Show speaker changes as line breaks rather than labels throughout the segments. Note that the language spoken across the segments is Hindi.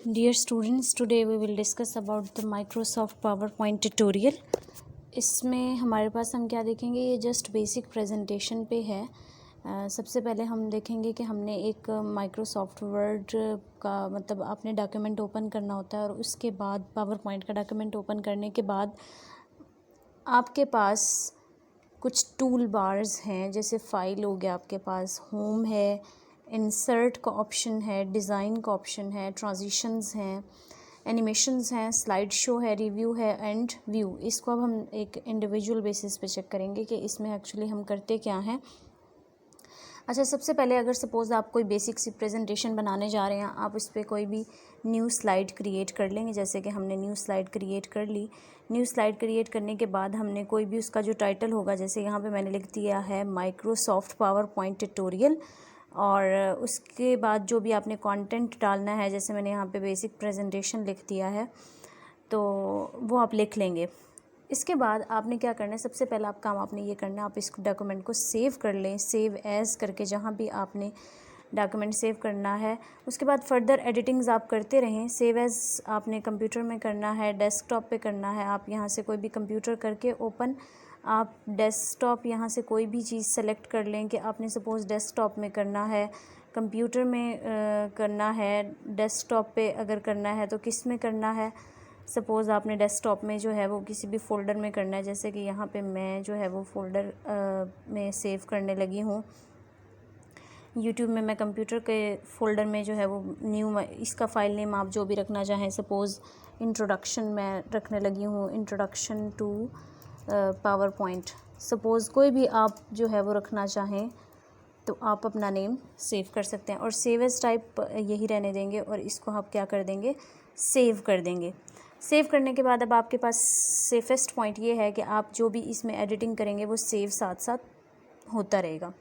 Dear students, today we will discuss about the Microsoft PowerPoint tutorial. इसमें हमारे पास हम क्या देखेंगे, ये जस्ट बेसिक प्रेजेंटेशन पे है। सबसे पहले हम देखेंगे कि हमने एक माइक्रोसॉफ्ट वर्ड का मतलब आपने डॉक्यूमेंट ओपन करना होता है और उसके बाद पावरपॉइंट का डॉक्यूमेंट ओपन करने के बाद आपके पास कुछ टूल बार्स हैं, जैसे फ़ाइल हो गया, आपके पास होम है, इंसर्ट का ऑप्शन है, डिज़ाइन का ऑप्शन है, ट्रांजिशंस हैं, एनिमेशंस हैं, स्लाइड शो है, रिव्यू है एंड व्यू। इसको अब हम एक इंडिविजुअल बेसिस पे चेक करेंगे कि इसमें एक्चुअली हम करते क्या हैं। अच्छा, सबसे पहले अगर सपोज़ आप कोई बेसिक सी प्रेजेंटेशन बनाने जा रहे हैं, आप उस पर कोई भी न्यू स्लाइड क्रिएट कर लेंगे। जैसे कि हमने न्यू स्लाइड क्रिएट कर ली। न्यू स्लाइड क्रिएट करने के बाद हमने कोई भी उसका जो टाइटल होगा, जैसे यहाँ पे मैंने लिख दिया है माइक्रोसॉफ्ट पावर पॉइंट ट्यूटोरियल, और उसके बाद जो भी आपने कंटेंट डालना है, जैसे मैंने यहाँ पे बेसिक प्रेजेंटेशन लिख दिया है, तो वो आप लिख लेंगे। इसके बाद आपने क्या करना है, सबसे पहला आप काम आपने ये करना है, आप इस डॉक्यूमेंट को सेव कर लें, सेव एज़ करके, जहाँ भी आपने डॉक्यूमेंट सेव करना है। उसके बाद फर्दर एडिटिंग्स आप करते रहें। सेव एज़ आपने कंप्यूटर में करना है, डेस्कटॉप पे करना है। आप यहाँ से कोई भी कंप्यूटर करके ओपन, आप डेस्कटॉप यहाँ से कोई भी चीज़ सेलेक्ट कर लें कि आपने सपोज़ डेस्कटॉप में करना है, कंप्यूटर में करना है, डेस्कटॉप पे अगर करना है तो किस में करना है। सपोज़ आपने डेस्कटॉप में जो है वो किसी भी फ़ोल्डर में करना है, जैसे कि यहाँ पे मैं जो है वो फ़ोल्डर में सेव करने लगी हूँ। यूट्यूब में मैं कंप्यूटर के फ़ोल्डर में जो है वो न्यू, इसका फ़ाइल नेम आप जो भी रखना चाहें, सपोज़ इंट्रोडक्शन मैं रखने लगी हूँ, introduction to PowerPoint. Suppose कोई भी आप जो है वो रखना चाहें तो आप अपना नेम सेव कर सकते हैं, और सेव एज़ टाइप यही रहने देंगे, और इसको आप क्या कर देंगे, सेव कर देंगे। सेव करने के बाद अब आपके पास सेफेस्ट पॉइंट ये है कि आप जो भी इसमें एडिटिंग करेंगे वो सेव साथ साथ होता रहेगा।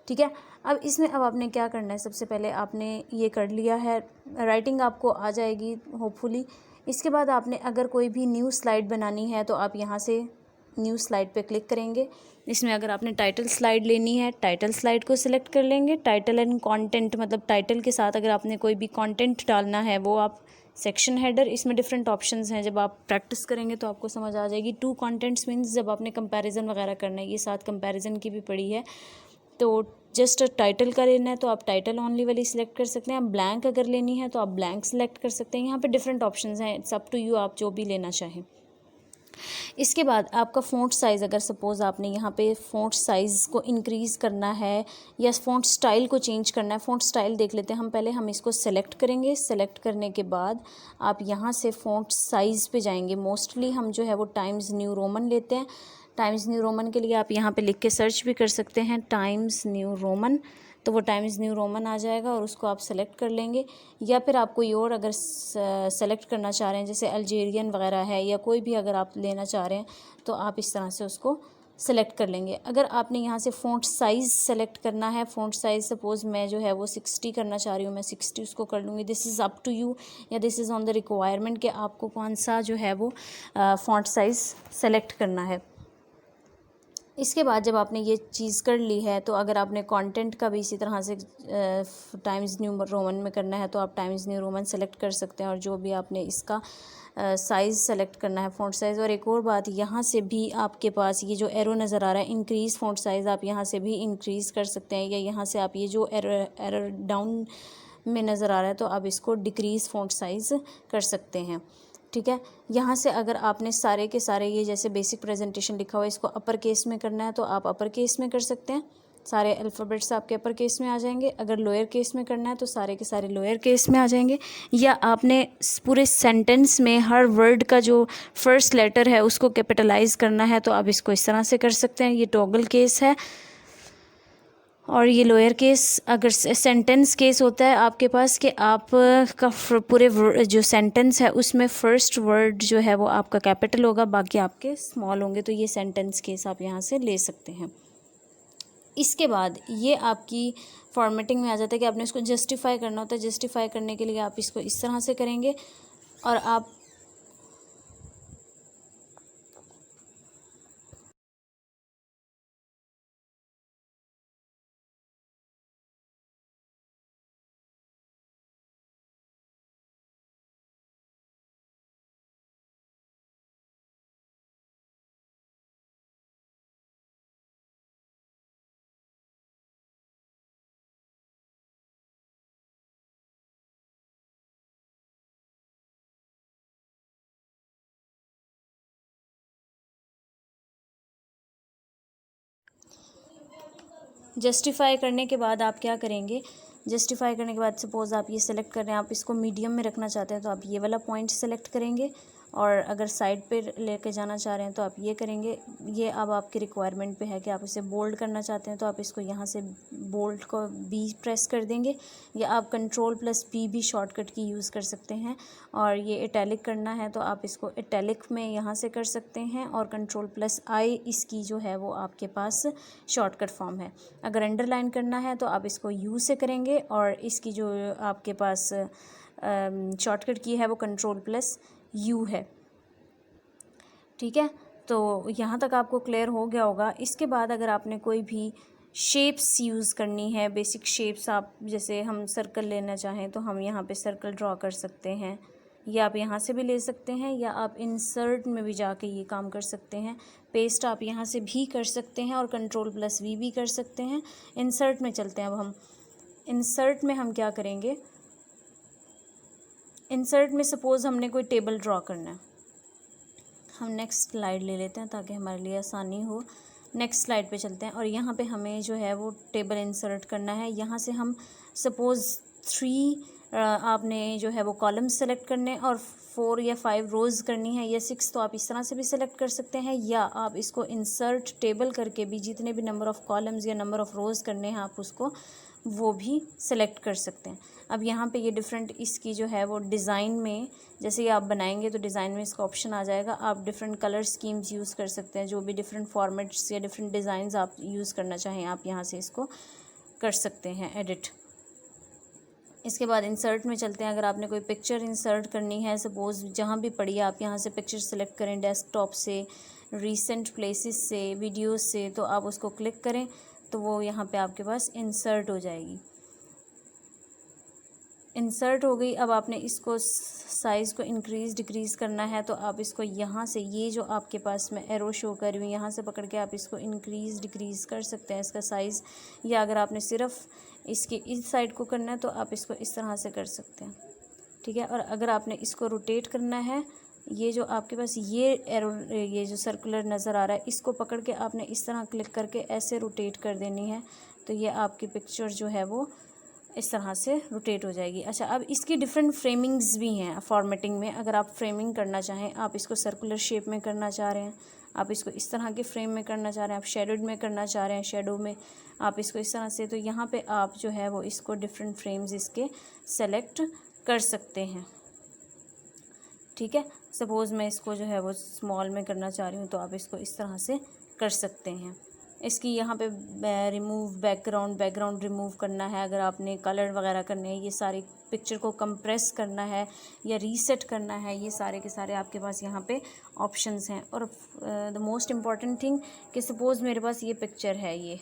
ठीक है। अब इसमें अब आपने क्या करना है, सबसे पहले आपने ये कर लिया है, राइटिंग आपको आ जाएगी होपफुली। इसके बाद आपने अगर कोई भी न्यू स्लाइड बनानी है तो आप यहाँ से न्यू स्लाइड पे क्लिक करेंगे। इसमें अगर आपने टाइटल स्लाइड लेनी है, टाइटल स्लाइड को सिलेक्ट कर लेंगे। टाइटल एंड कंटेंट, मतलब टाइटल के साथ अगर आपने कोई भी कंटेंट डालना है वो आप सेक्शन हेडर, इसमें डिफरेंट ऑप्शंस हैं। जब आप प्रैक्टिस करेंगे तो आपको समझ आ जाएगी। टू कंटेंट्स मीन्स जब आपने कंपैरिजन वगैरह करना है, ये साथ कंपैरिजन की भी पड़ी है। तो जस्ट टाइटल का लेना है तो आप टाइटल ओनली वाली सिलेक्ट कर सकते हैं। आप ब्लैंक अगर लेनी है तो आप ब्लैंक सिलेक्ट कर सकते हैं। यहाँ पे डिफरेंट ऑप्शंस हैं, इट्स अप टू यू, आप जो भी लेना चाहें। इसके बाद आपका फ़ॉन्ट साइज़, अगर सपोज़ आपने यहाँ पे फ़ॉन्ट साइज़ को इंक्रीज़ करना है या फ़ॉन्ट स्टाइल को चेंज करना है। फ़ॉन्ट स्टाइल देख लेते हैं हम पहले, हम इसको सेलेक्ट करेंगे। सेलेक्ट करने के बाद आप यहाँ से फ़ॉन्ट साइज़ पे जाएंगे। मोस्टली हम जो है वो टाइम्स न्यू रोमन लेते हैं। टाइम्स न्यू रोमन के लिए आप यहाँ पे लिख के सर्च भी कर सकते हैं, टाइम्स न्यू रोमन, तो वो टाइम्स न्यू रोमन आ जाएगा और उसको आप सेलेक्ट कर लेंगे। या फिर आप कोई और अगर सेलेक्ट करना चाह रहे हैं, जैसे अल्जेरियन वगैरह है या कोई भी अगर आप लेना चाह रहे हैं, तो आप इस तरह से उसको सेलेक्ट कर लेंगे। अगर आपने यहाँ से फ़ॉन्ट साइज़ सेलेक्ट करना है, फ़ॉन्ट साइज़ सपोज़ मैं जो है वो 60 करना चाह रही हूँ, मैं 60 उसको कर लूँगी। This is up to you, या this is on the requirement कि आपको कौन सा जो है वो फ़ॉन्ट साइज़ सेलेक्ट करना है। इसके बाद जब आपने ये चीज़ कर ली है, तो अगर आपने कंटेंट का भी इसी तरह से टाइम्स न्यू रोमन में करना है तो आप टाइम्स न्यू रोमन सेलेक्ट कर सकते हैं, और जो भी आपने इसका साइज़ सेलेक्ट करना है, फ़ॉन्ट साइज़। और एक और बात, यहाँ से भी आपके पास ये जो एरो नज़र आ रहा है, इंक्रीज़ फ़ॉन्ट साइज़, आप यहाँ से भी इंक्रीज़ कर सकते हैं, या यहाँ से आप ये जो एरर डाउन में नज़र आ रहा है तो आप इसको डिक्रीज़ फ़ॉन्ट साइज़ कर सकते हैं। ठीक है। यहाँ से अगर आपने सारे के सारे ये जैसे बेसिक प्रेजेंटेशन लिखा हुआ है, इसको अपर केस में करना है तो आप अपर केस में कर सकते हैं, सारे अल्फ़ाबेट्स आपके अपर केस में आ जाएंगे। अगर लोअर केस में करना है तो सारे के सारे लोअर केस में आ जाएंगे। या आपने पूरे सेंटेंस में हर वर्ड का जो फर्स्ट लेटर है उसको कैपिटलाइज करना है तो आप इसको इस तरह से कर सकते हैं। ये टॉगल केस है। और ये लोअर केस अगर सेंटेंस केस होता है आपके पास कि आप का पूरे जो सेंटेंस है उसमें फ़र्स्ट वर्ड जो है वो आपका कैपिटल होगा, बाकी आपके स्मॉल होंगे, तो ये सेंटेंस केस आप यहाँ से ले सकते हैं। इसके बाद ये आपकी फॉर्मेटिंग में आ जाता है कि आपने इसको जस्टिफाई करना होता है। जस्टिफाई करने के लिए आप इसको इस तरह से करेंगे और आप जस्टिफाई करने के बाद आप क्या करेंगे, जस्टिफाई करने के बाद सपोज़ आप ये सेलेक्ट कर रहे हैं, आप इसको मीडियम में रखना चाहते हैं तो आप ये वाला पॉइंट सेलेक्ट करेंगे, और अगर साइड पे लेके जाना चाह रहे हैं तो आप ये करेंगे। ये अब आपकी रिक्वायरमेंट पे है कि आप इसे बोल्ड करना चाहते हैं तो आप इसको यहाँ से बोल्ड को बी प्रेस कर देंगे, या आप कंट्रोल+P भी शॉर्टकट की यूज़ कर सकते हैं। और ये इटैलिक करना है तो आप इसको इटैलिक में यहाँ से कर सकते हैं, और कंट्रोल+I इसकी जो है वो आपके पास शॉर्टकट फॉर्म है। अगर अंडरलाइन करना है तो आप इसको U से करेंगे, और इसकी जो आपके पास शॉर्टकट की है वो कंट्रोल+U है। ठीक है, तो यहाँ तक आपको क्लियर हो गया होगा। इसके बाद अगर आपने कोई भी शेप्स यूज़ करनी है, बेसिक शेप्स, आप जैसे हम सर्कल लेना चाहें तो हम यहाँ पे सर्कल ड्रॉ कर सकते हैं, या आप यहाँ से भी ले सकते हैं, या आप इंसर्ट में भी जाके ये काम कर सकते हैं। पेस्ट आप यहाँ से भी कर सकते हैं, और कंट्रोल+V भी कर सकते हैं। इंसर्ट में चलते हैं अब हम। इंसर्ट में हम क्या करेंगे, इंसर्ट में सपोज़ हमने कोई टेबल ड्रॉ करना है, हम नेक्स्ट स्लाइड ले लेते हैं ताकि हमारे लिए आसानी हो। नेक्स्ट स्लाइड पे चलते हैं, और यहाँ पे हमें जो है वो टेबल इंसर्ट करना है। यहाँ से हम सपोज़ 3 आपने जो है वो कॉलम सेलेक्ट करने, और 4 या 5 रोज़ करनी है, या 6, तो आप इस तरह से भी सेलेक्ट कर सकते हैं, या आप इसको इंसर्ट टेबल करके भी जितने भी नंबर ऑफ़ कॉलम्स या नंबर ऑफ़ रोज़ करने हैं आप उसको वो भी सेलेक्ट कर सकते हैं। अब यहाँ पे ये डिफरेंट इसकी जो है वो डिज़ाइन में, जैसे ये आप बनाएंगे तो डिज़ाइन में इसका ऑप्शन आ जाएगा। आप डिफरेंट कलर स्कीम्स यूज़ कर सकते हैं, जो भी डिफरेंट फॉर्मेट्स या डिफरेंट डिज़ाइंस आप यूज़ करना चाहें आप यहाँ से इसको कर सकते हैं एडिट। इसके बाद इंसर्ट में चलते हैं। अगर आपने कोई पिक्चर इंसर्ट करनी है, सपोज़ जहाँ भी पड़ी है, आप यहाँ से पिक्चर सेलेक्ट करें, डेस्कटॉप से, रीसेंट प्लेसेस से, वीडियोस से, तो आप उसको क्लिक करें तो वो यहाँ पे आपके पास इंसर्ट हो जाएगी। इंसर्ट हो गई। अब आपने इसको साइज़ को इंक्रीज़ डिक्रीज़ करना है तो आप इसको यहाँ से, ये जो आपके पास मैं एरो शो कर रही हूँ, यहाँ से पकड़ के आप इसको इंक्रीज़ डिक्रीज़ कर सकते हैं इसका साइज़। या अगर आपने सिर्फ इसके इस साइड को करना है तो आप इसको इस तरह से कर सकते हैं। ठीक है, और अगर आपने इसको रोटेट करना है, ये जो आपके पास ये एरो, ये जो सर्कुलर नज़र आ रहा है, इसको पकड़ के आपने इस तरह क्लिक करके ऐसे रोटेट कर देनी है, तो ये आपकी पिक्चर जो है वो इस तरह से रोटेट हो जाएगी। अच्छा, अब इसकी डिफरेंट फ्रेमिंग्स भी हैं फॉर्मेटिंग में। अगर आप फ्रेमिंग करना चाहें, आप इसको सर्कुलर शेप में करना चाह रहे हैं, आप इसको इस तरह के फ्रेम में करना चाह रहे हैं, आप शेडोड में करना चाह रहे हैं, शेडो में आप इसको इस तरह से, तो यहाँ पे आप जो है वो इसको डिफरेंट फ्रेम्स इसके सेलेक्ट कर सकते हैं। ठीक है, सपोज़ मैं इसको जो है वो स्मॉल में करना चाह रही हूँ तो आप इसको इस तरह से कर सकते हैं। इसकी यहाँ पे रिमूव बैकग्राउंड रिमूव करना है, अगर आपने कलर वगैरह करने हैं, ये सारी पिक्चर को कंप्रेस करना है या रीसेट करना है, ये सारे के सारे आपके पास यहाँ पे ऑप्शंस हैं। और द मोस्ट इम्पॉर्टेंट थिंग कि सपोज़ मेरे पास ये पिक्चर है, ये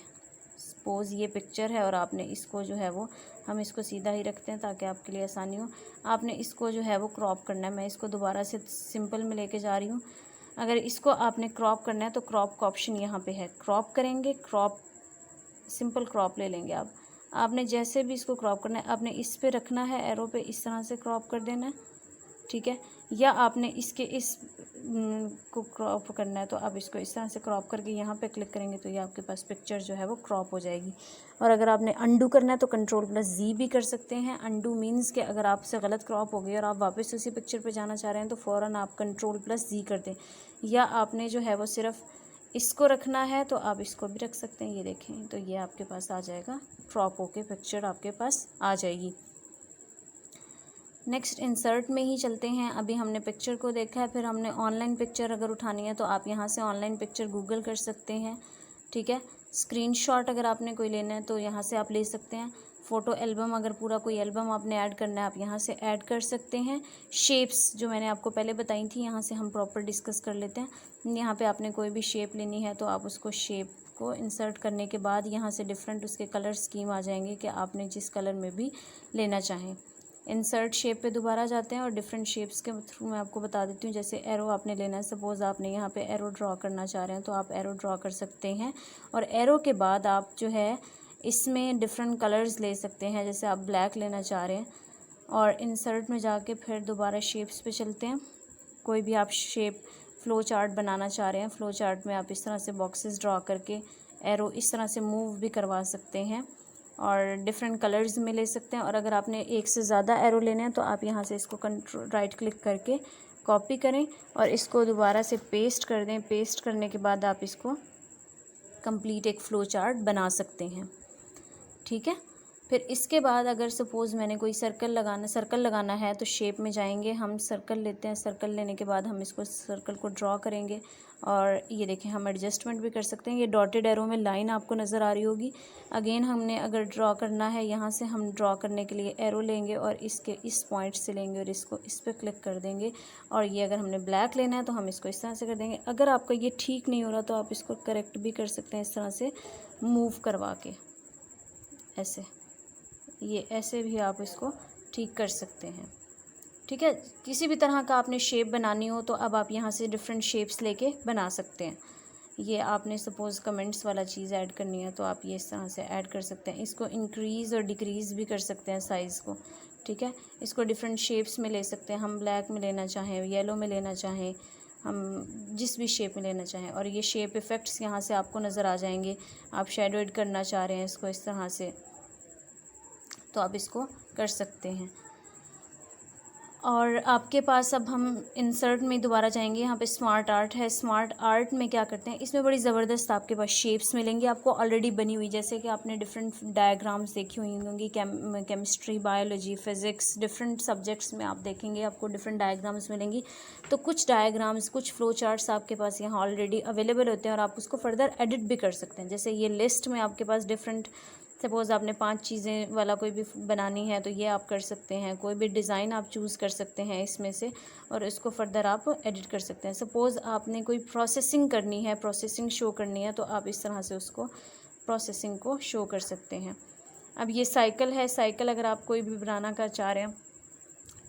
सपोज़ ये पिक्चर है, और आपने इसको जो है वो, हम इसको सीधा ही रखते हैं ताकि आपके लिए आसानी हो। आपने इसको जो है वो क्रॉप करना है। मैं इसको दोबारा से सिंपल में लेके जा रही हूँ। अगर इसको आपने क्रॉप करना है तो क्रॉप का ऑप्शन यहाँ पे है, क्रॉप करेंगे, क्रॉप, सिंपल क्रॉप ले लेंगे आप। आपने जैसे भी इसको क्रॉप करना है, आपने इस पे रखना है, एरो पे इस तरह से क्रॉप कर देना है। ठीक है, या आपने इसके इस को क्रॉप करना है तो आप इसको इस तरह से क्रॉप करके यहाँ पे क्लिक करेंगे तो ये आपके पास पिक्चर जो है वो क्रॉप हो जाएगी। और अगर आपने अंडू करना है तो कंट्रोल+Z भी कर सकते हैं। अंडू मीन्स कि अगर आपसे गलत क्रॉप हो गई और आप वापस उसी पिक्चर पे जाना चाह रहे हैं तो फ़ौरन आप कंट्रोल+Z कर दें। या आपने जो है वो सिर्फ इसको रखना है तो आप इसको भी रख सकते हैं। ये देखें, तो ये आपके पास आ जाएगा, क्रॉप होके पिक्चर आपके पास आ जाएगी। नेक्स्ट इंसर्ट में ही चलते हैं। अभी हमने पिक्चर को देखा है, फिर हमने ऑनलाइन पिक्चर अगर उठानी है तो आप यहाँ से ऑनलाइन पिक्चर गूगल कर सकते हैं। ठीक है, स्क्रीनशॉट अगर आपने कोई लेना है तो यहाँ से आप ले सकते हैं। फ़ोटो एल्बम, अगर पूरा कोई एल्बम आपने ऐड करना है आप यहाँ से ऐड कर सकते हैं। शेप्स जो मैंने आपको पहले बताई थी, यहाँ से हम प्रॉपर डिस्कस कर लेते हैं। यहाँ पे आपने कोई भी शेप लेनी है तो आप उसको शेप को इंसर्ट करने के बाद यहाँ से डिफरेंट उसके कलर स्कीम आ जाएंगे कि आपने जिस कलर में भी लेना चाहें। इंसर्ट शेप पे दोबारा जाते हैं और डिफरेंट शेप्स के थ्रू मैं आपको बता देती हूँ। जैसे एरो आपने लेना है, सपोज़ आपने यहाँ पे एरो ड्रॉ करना चाह रहे हैं तो आप एरो ड्रॉ कर सकते हैं। और एरो के बाद आप जो है इसमें डिफरेंट कलर्स ले सकते हैं। जैसे आप ब्लैक लेना चाह रहे हैं और इंसर्ट में जाके फिर दोबारा शेप्स पे चलते हैं। कोई भी आप शेप फ्लो चार्ट बनाना चाह रहे हैं, फ्लो चार्ट में आप इस तरह से बॉक्सेस ड्रॉ करके एरो इस तरह से मूव भी करवा सकते हैं और डिफरेंट कलर्स में ले सकते हैं। और अगर आपने एक से ज़्यादा एरो लेने हैं तो आप यहाँ से इसको कंट्रोल राइट क्लिक करके कॉपी करें और इसको दोबारा से पेस्ट कर दें। पेस्ट करने के बाद आप इसको कंप्लीट एक फ़्लो चार्ट बना सकते हैं, ठीक है। फिर इसके बाद अगर सपोज़ मैंने कोई सर्कल लगाना है तो शेप में जाएंगे, हम सर्कल लेते हैं। सर्कल लेने के बाद हम इसको सर्कल को ड्रॉ करेंगे और ये देखें हम एडजस्टमेंट भी कर सकते हैं। ये डॉटेड एरो में लाइन आपको नज़र आ रही होगी। अगेन हमने अगर ड्रॉ करना है, यहाँ से हम ड्रॉ करने के लिए एरो लेंगे और इसके इस पॉइंट से लेंगे और इसको इस पर क्लिक कर देंगे। और ये अगर हमने ब्लैक लेना है तो हम इसको इस तरह से कर देंगे। अगर आपका ये ठीक नहीं हो रहा तो आप इसको करेक्ट भी कर सकते हैं इस तरह से मूव करवा के, ऐसे ये ऐसे भी आप इसको ठीक कर सकते हैं, ठीक है। किसी भी तरह का आपने शेप बनानी हो तो अब आप यहाँ से डिफरेंट शेप्स लेके बना सकते हैं। ये आपने सपोज़ कमेंट्स वाला चीज़ ऐड करनी है तो आप ये इस तरह से ऐड कर सकते हैं। इसको इंक्रीज़ और डिक्रीज़ भी कर सकते हैं साइज़ को, ठीक है। इसको डिफरेंट शेप्स में ले सकते हैं, हम ब्लैक में लेना चाहें, येलो में लेना चाहें, हम जिस भी शेप में लेना चाहें। और ये शेप इफ़ेक्ट्स यहाँ से आपको नज़र आ जाएंगे। आप शैडो एड करना चाह रहे हैं इसको इस तरह से तो आप इसको कर सकते हैं। और आपके पास अब हम इंसर्ट में दोबारा जाएंगे। यहाँ पे स्मार्ट आर्ट है। स्मार्ट आर्ट में क्या करते हैं, इसमें बड़ी ज़बरदस्त आपके पास शेप्स मिलेंगी आपको ऑलरेडी बनी हुई, जैसे कि आपने डिफरेंट डायग्राम्स देखी हुई होंगी। Chemistry, biology, physics, different subjects में आप देखेंगे आपको डिफरेंट डायग्राम्स मिलेंगी। तो कुछ डायग्राम्स, कुछ फ्लो चार्ट्स आपके पास यहाँ ऑलरेडी अवेलेबल होते हैं और आप उसको फर्दर एडिट भी कर सकते हैं। जैसे ये लिस्ट में आपके पास डिफरेंट, सपोज़ आपने 5 चीज़ें वाला कोई भी बनानी है तो ये आप कर सकते हैं। कोई भी डिज़ाइन आप चूज़ कर सकते हैं इसमें से और इसको फर्दर आप एडिट कर सकते हैं। सपोज़ आपने कोई प्रोसेसिंग करनी है, प्रोसेसिंग शो करनी है तो आप इस तरह से उसको प्रोसेसिंग को शो कर सकते हैं। अब ये साइकिल है। साइकिल अगर आप कोई भी बनाना का चाह रहे हैं,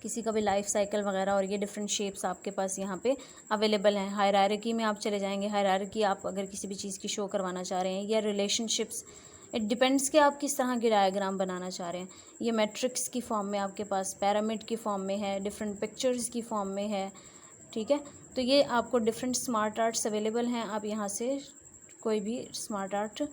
किसी का भी लाइफ साइकिल वगैरह, और ये डिफरेंट शेप्स आपके पास यहाँ पे अवेलेबल हैं। हायरार्की में आप चले जाएंगे। हायरार्की आप अगर किसी भी चीज़ की शो करवाना चाह रहे हैं, या रिलेशनशिप्स, इट डिपेंड्स कि आप किस तरह की डायग्राम बनाना चाह रहे हैं। ये मैट्रिक्स की फॉर्म में आपके पास, पिरामिड की फॉर्म में है, डिफरेंट पिक्चर्स की फॉर्म में है, ठीक है। तो ये आपको डिफरेंट स्मार्ट आर्ट्स अवेलेबल हैं। आप यहाँ से कोई भी स्मार्ट आर्ट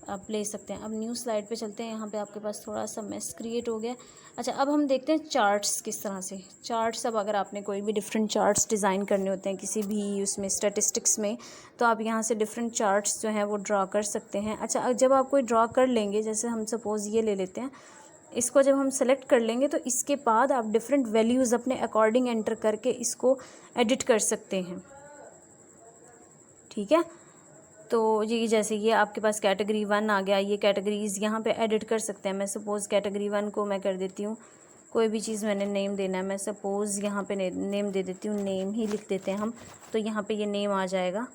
आप ले सकते हैं। अब न्यू स्लाइड पे चलते हैं। यहाँ पे आपके पास थोड़ा सा मेस क्रिएट हो गया। अच्छा, अब हम देखते हैं चार्ट्स किस तरह से। चार्ट्स, अब अगर आपने कोई भी डिफरेंट चार्ट्स डिज़ाइन करने होते हैं किसी भी उसमें स्टैटिस्टिक्स में, तो आप यहाँ से डिफरेंट चार्ट्स जो हैं वो ड्रा कर सकते हैं। अच्छा, जब आप कोई ड्रा कर लेंगे, जैसे हम सपोज़ ये ले लेते हैं, इसको जब हम सेलेक्ट कर लेंगे तो इसके बाद आप डिफरेंट वैल्यूज़ अपने अकॉर्डिंग एंटर करके इसको एडिट कर सकते हैं, ठीक है। तो ये जैसे ये आपके पास कैटेगरी 1 आ गया। ये कैटेगरीज़ यहाँ पे एडिट कर सकते हैं। मैं सपोज़ कैटेगरी 1 को मैं कर देती हूँ, कोई भी चीज़ मैंने नेम देना है, मैं सपोज़ यहाँ पे नेम दे देती हूँ, नेम ही लिख देते हैं हम। तो यहाँ पे ये नेम आ जाएगा,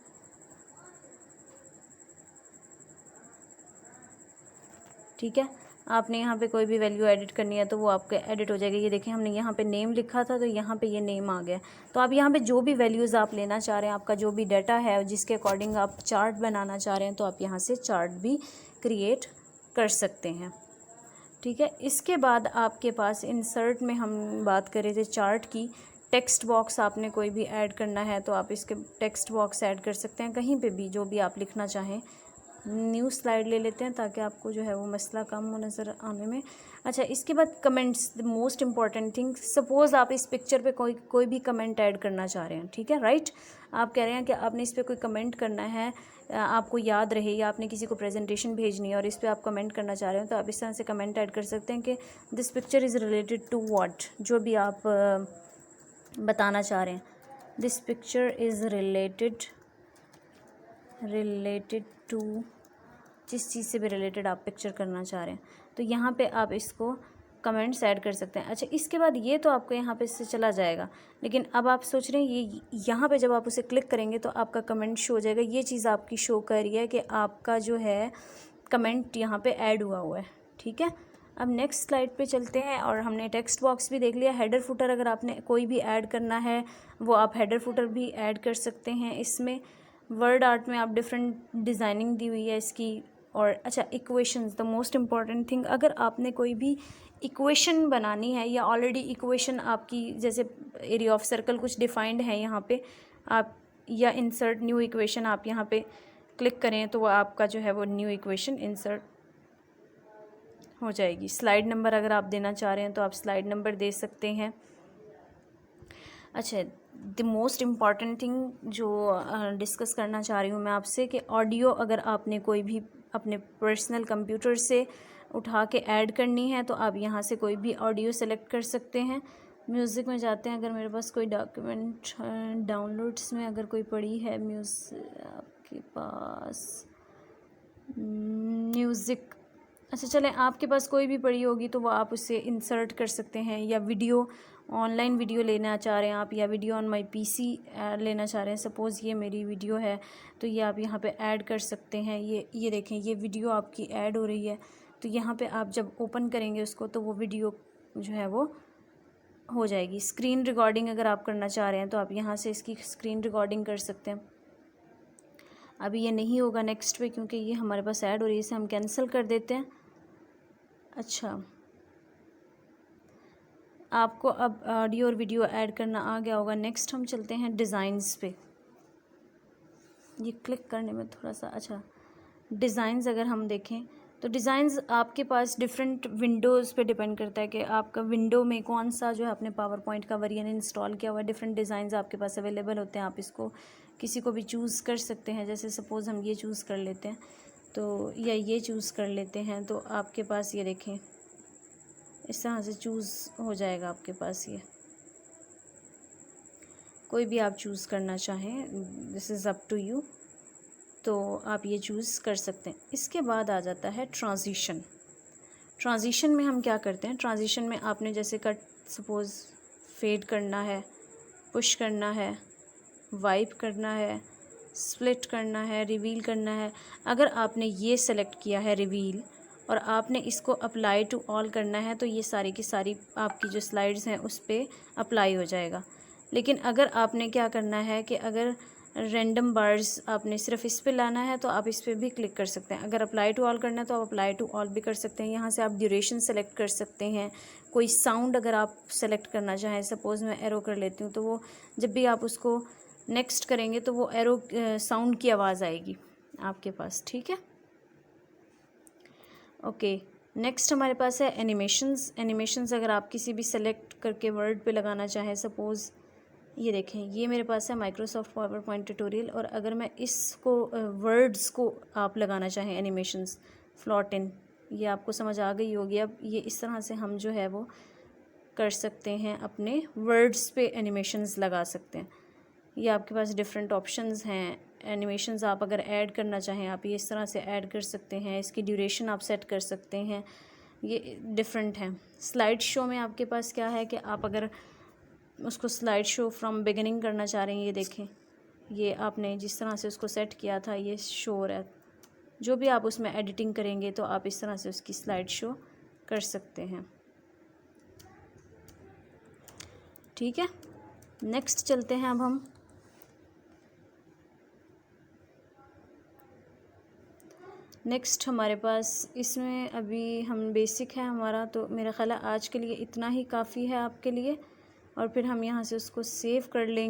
ठीक है। आपने यहाँ पे कोई भी वैल्यू एडिट करनी है तो वो आपके एडिट हो जाएगी। ये देखें, हमने यहाँ पे नेम लिखा था तो यहाँ पे ये नेम आ गया। तो आप यहाँ पे जो भी वैल्यूज़ आप लेना चाह रहे हैं, आपका जो भी डाटा है जिसके अकॉर्डिंग आप चार्ट बनाना चाह रहे हैं, तो आप यहाँ से चार्ट भी क्रिएट कर सकते हैं, ठीक है। इसके बाद आपके पास इंसर्ट में हम बात कर रहे थे चार्ट की। टेक्स्ट बॉक्स आपने कोई भी ऐड करना है तो आप इसके टेक्स्ट बॉक्स ऐड कर सकते हैं कहीं पे भी, जो भी आप लिखना चाहें। न्यू स्लाइड ले लेते हैं ताकि आपको जो है वो मसला कम हो नज़र आने में। अच्छा, इसके बाद comments, the most important thing. Suppose आप इस पिक्चर पे कोई भी कमेंट ऐड करना चाह रहे हैं, ठीक है, राइट। आप कह रहे हैं कि आपने इस पर कोई कमेंट करना है, आपको याद रहे, या आपने किसी को प्रेजेंटेशन भेजनी है और इस पर आप कमेंट करना चाह रहे हो, तो आप इस तरह से कमेंट ऐड कर सकते हैं कि this picture is related to what, जो भी आप बताना चाह रहे हैं। This picture is related to, जिस चीज़ से भी रिलेटेड आप पिक्चर करना चाह रहे हैं, तो यहाँ पे आप इसको कमेंट्स ऐड कर सकते हैं। अच्छा, इसके बाद ये तो आपको यहाँ पे से चला जाएगा, लेकिन अब आप सोच रहे हैं ये यहाँ पे जब आप उसे क्लिक करेंगे तो आपका कमेंट शो हो जाएगा। ये चीज़ आपकी शो कर रही है कि आपका जो है कमेंट यहाँ पे ऐड हुआ है, ठीक है। अब नेक्स्ट स्लाइड पे चलते हैं और हमने टेक्स्ट बॉक्स भी देख लिया। हेडर फुटर अगर आपने कोई भी ऐड करना है वो आप हेडर फुटर भी ऐड कर सकते हैं इसमें। वर्ड आर्ट में आप डिफरेंट डिज़ाइनिंग दी हुई है इसकी। और अच्छा, equations, the most important thing, अगर आपने कोई भी इक्वेशन बनानी है या ऑलरेडी इक्वेशन आपकी, जैसे एरिया ऑफ सर्कल कुछ डिफाइंड है यहाँ पे, आप या इंसर्ट न्यू इक्वेशन आप यहाँ पे क्लिक करें तो वो आपका जो है वो न्यू इक्वेशन इंसर्ट हो जाएगी। स्लाइड नंबर अगर आप देना चाह रहे हैं तो आप स्लाइड नंबर दे सकते हैं। अच्छा, द मोस्ट इम्पॉर्टेंट थिंग जो डिस्कस करना चाह रही हूँ मैं आपसे कि ऑडियो अगर आपने कोई भी अपने पर्सनल कंप्यूटर से उठा के ऐड करनी है तो आप यहाँ से कोई भी ऑडियो सेलेक्ट कर सकते हैं। म्यूज़िक में जाते हैं, अगर मेरे पास कोई डॉक्यूमेंट डाउनलोड्स में अगर कोई पड़ी है आपके पास म्यूज़िक, अच्छा चलें, आपके पास कोई भी पड़ी होगी तो वो आप उससे इंसर्ट कर सकते हैं। या वीडियो, ऑनलाइन वीडियो लेना चाह रहे हैं आप, या वीडियो ऑन माय पीसी लेना चाह रहे हैं, सपोज़ ये मेरी वीडियो है तो ये आप यहाँ पे ऐड कर सकते हैं। ये देखें, ये वीडियो आपकी ऐड हो रही है, तो यहाँ पे आप जब ओपन करेंगे उसको तो वो वीडियो जो है वो हो जाएगी। स्क्रीन रिकॉर्डिंग अगर आप करना चाह रहे हैं तो आप यहाँ से इसकी स्क्रीन रिकॉर्डिंग कर सकते हैं। अभी ये नहीं होगा नेक्स्ट पे क्योंकि ये हमारे पास ऐड हो रही है, इसे हम कैंसिल कर देते हैं। अच्छा, आपको अब ऑडियो और वीडियो ऐड करना आ गया होगा। नेक्स्ट हम चलते हैं डिज़ाइंस पे। ये क्लिक करने में थोड़ा सा, अच्छा, डिज़ाइंस अगर हम देखें तो डिज़ाइंस आपके पास डिफरेंट विंडोज़ पे डिपेंड करता है कि आपका विंडो में कौन सा जो है अपने पावर पॉइंट का वेरिएंट इंस्टॉल किया हुआ है। डिफरेंट डिज़ाइंस आपके पास अवेलेबल होते हैं, आप इसको किसी को भी चूज़ कर सकते हैं। जैसे सपोज़ हम ये चूज़ कर लेते हैं तो, या ये चूज़ कर लेते हैं तो आपके पास ये देखें इस तरह से चूज़ हो जाएगा आपके पास। ये कोई भी आप चूज़ करना चाहें, this is up to you, तो आप ये चूज़ कर सकते हैं। इसके बाद आ जाता है ट्रांजिशन। ट्रांजिशन में हम क्या करते हैं, ट्रांजिशन में आपने जैसे कट, सपोज़ फेड करना है, पुश करना है, वाइप करना है, स्प्लिट करना है, रिवील करना है। अगर आपने ये सेलेक्ट किया है रिवील और आपने इसको अप्लाई टू ऑल करना है तो ये सारी की सारी आपकी जो स्लाइड्स हैं उस पर अप्लाई हो जाएगा। लेकिन अगर आपने क्या करना है कि अगर रैंडम बार्स आपने सिर्फ इस पे लाना है तो आप इस पर भी क्लिक कर सकते हैं। अगर अप्लाई टू ऑल करना है तो आप अप्लाई टू ऑल भी कर सकते हैं। यहाँ से आप ड्यूरेशन सेलेक्ट कर सकते हैं। कोई साउंड अगर आप सेलेक्ट करना चाहें, सपोज़ मैं एरो कर लेती हूँ, तो वो जब भी आप उसको नेक्स्ट करेंगे तो वो एरो साउंड की आवाज़ आएगी आपके पास, ठीक है। ओके, नेक्स्ट हमारे पास है एनिमेशंस। एनिमेशंस अगर आप किसी भी सेलेक्ट करके वर्ड पे लगाना चाहें, सपोज़ ये देखें, ये मेरे पास है माइक्रोसॉफ्ट पावर पॉइंट ट्यूटोरियल, और अगर मैं इसको वर्ड्स को आप लगाना चाहें एनिमेशंस, फ्लॉट इन, ये आपको समझ आ गई होगी। अब ये इस तरह से हम जो है वो कर सकते हैं, अपने वर्ड्स पे एनिमेशंस लगा सकते हैं। ये आपके पास डिफरेंट ऑप्शंस हैं। एनिमेशंस आप अगर ऐड करना चाहें आप ये इस तरह से ऐड कर सकते हैं। इसकी ड्यूरेशन आप सेट कर सकते हैं, ये डिफरेंट हैं। स्लाइड शो में आपके पास क्या है कि आप अगर उसको स्लाइड शो फ्रॉम बिगिनिंग करना चाह रहे हैं, ये देखें, ये आपने जिस तरह से उसको सेट किया था ये शो हो रहा है। जो भी आप उसमें एडिटिंग करेंगे तो आप इस तरह से उसकी स्लाइड शो कर सकते हैं, ठीक है। नेक्स्ट चलते हैं अब हम नेक्स्ट हमारे पास इसमें अभी हम बेसिक है हमारा, तो मेरा ख्याल है आज के लिए इतना ही काफ़ी है आपके लिए। और फिर हम यहाँ से उसको सेव कर लेंगे।